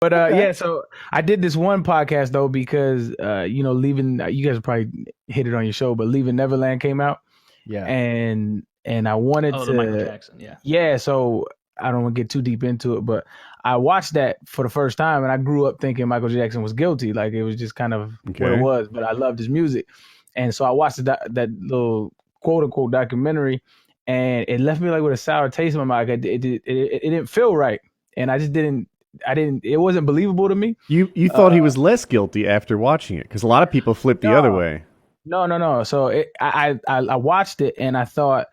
But yeah, so I did this one podcast though because leaving you guys probably hit it on your show, but Leaving Neverland came out. Yeah. And I wanted to the Michael Jackson, yeah. So I don't want to get too deep into it, but I watched that for the first time and I grew up thinking Michael Jackson was guilty. Like it was just kind of what it was, but I loved his music. And so I watched that little quote unquote documentary and it left me like with a sour taste in my mouth. It didn't feel right. And I just it wasn't believable to me. You thought he was less guilty after watching it because a lot of people flip the other way. No. So I watched it and I thought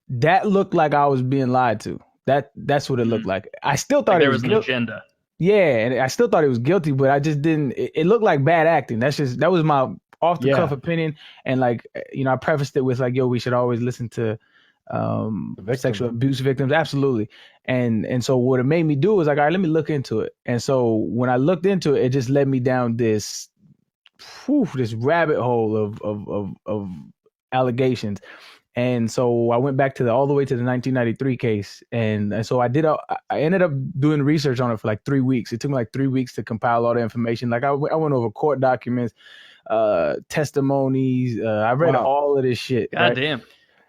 that looked like I was being lied to. That's what it looked like. I still thought there was an agenda. Yeah, and I still thought he was guilty, but I just didn't. It looked like bad acting. That was my off the cuff opinion. And like I prefaced it with like, yo, we should always listen to sexual abuse victims. Absolutely. And so what it made me do was like, all right, let me look into it. And so when I looked into it, it just led me down this rabbit hole of allegations. And so I went back all the way to the 1993 case. And so I ended up doing research on it for like 3 weeks. It took me like 3 weeks to compile all the information. Like I went over court documents, testimonies. I read all of this shit. God damn.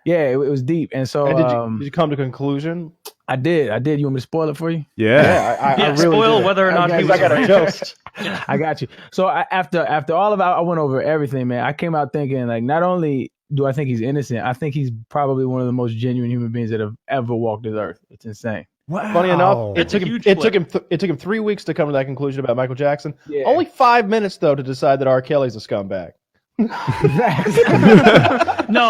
Yeah, it was deep. And so did you come to conclusion? I did. You want me to spoil it for you? Yeah. I really spoil did. whether or not he was got a joke. I got you. So after all of it, I went over everything, man. I came out thinking like, not only do I think he's innocent, I think he's probably one of the most genuine human beings that have ever walked this earth. It's insane. Wow. Funny enough, it took him 3 weeks to come to that conclusion about Michael Jackson. Yeah. Only 5 minutes though to decide that R. Kelly's a scumbag. No,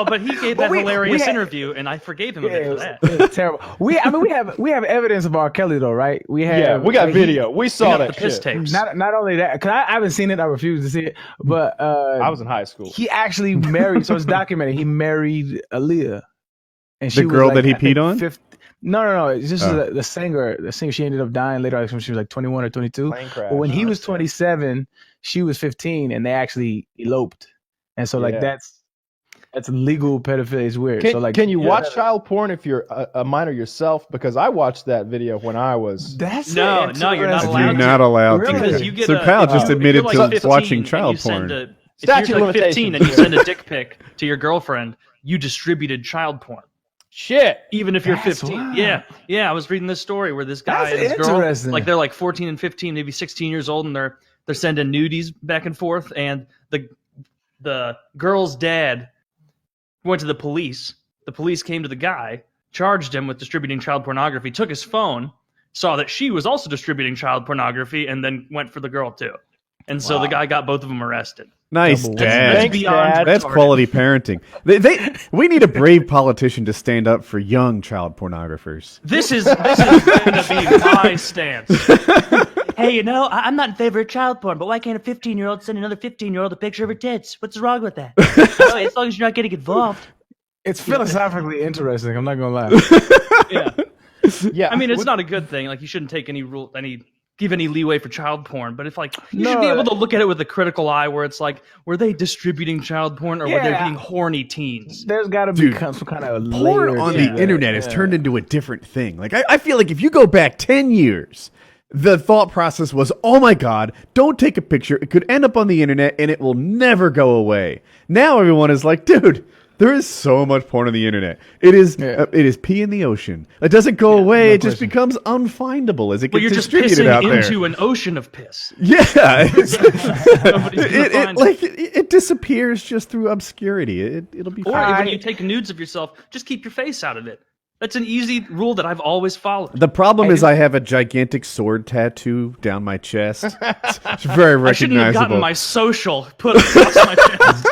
but he gave that hilarious interview, and I forgave him a bit for that. It was terrible. We have evidence of R. Kelly though, right? We got video. We saw that the piss tapes. Not only that, because I haven't seen it, I refuse to see it. But I was in high school. He actually married. So it's documented. He married Aaliyah, and she the girl was like, that he peed on. No. It's just the singer. The singer. She ended up dying later when she was like 21 or 22. Plane crash. But when he was 27, she was 15, and they actually eloped. And so like that's legal pedophilia. It's weird. Can you watch child porn if you're a minor yourself? Because I watched that video when I was. No, you're not allowed. You're not allowed Really? to. Because you get so Kyle just admitted like to 15 watching and child you send porn. If you're like 15 and you send a dick pic to your girlfriend, you distributed child porn. Shit. Even if you're That's 15. wild. Yeah. I was reading this story where this guy and his girl, like they're like 14 and 15, maybe 16 years old, and they're sending nudies back and forth, and the girl's dad went to the police. The police came to the guy, charged him with distributing child pornography, took his phone, saw that she was also distributing child pornography, and then went for the girl too. And so the guy got both of them arrested. Nice, Dad. That's beyond That's retarded. quality parenting. We need a brave politician to stand up for young child pornographers. This is going to be my stance. Hey, I'm not in favor of child porn, but why can't a 15-year-old send another 15-year-old a picture of her tits? What's wrong with that? As long as you're not getting involved. It's philosophically interesting. I'm not gonna lie. Yeah. I mean, it's not a good thing. Like, you shouldn't take give any leeway for child porn. But if you should be able to look at it with a critical eye, where it's like, were they distributing child porn or were they being horny teens? There's got to be some kind of Porn on the internet has turned into a different thing. Like I feel like if you go back 10 years. The thought process was, oh my God, don't take a picture. It could end up on the internet and it will never go away. Now everyone is like, dude, there is so much porn on the internet. It is pee in the ocean. It doesn't go away. It just becomes unfindable as it gets distributed out there. You're just pissing into an ocean of piss. Yeah. It disappears just through obscurity. It'll be fine. Or when you take nudes of yourself, just keep your face out of it. That's an easy rule that I've always followed. The problem is I have a gigantic sword tattoo down my chest. It's very recognizable. I shouldn't have gotten my social put across my chest.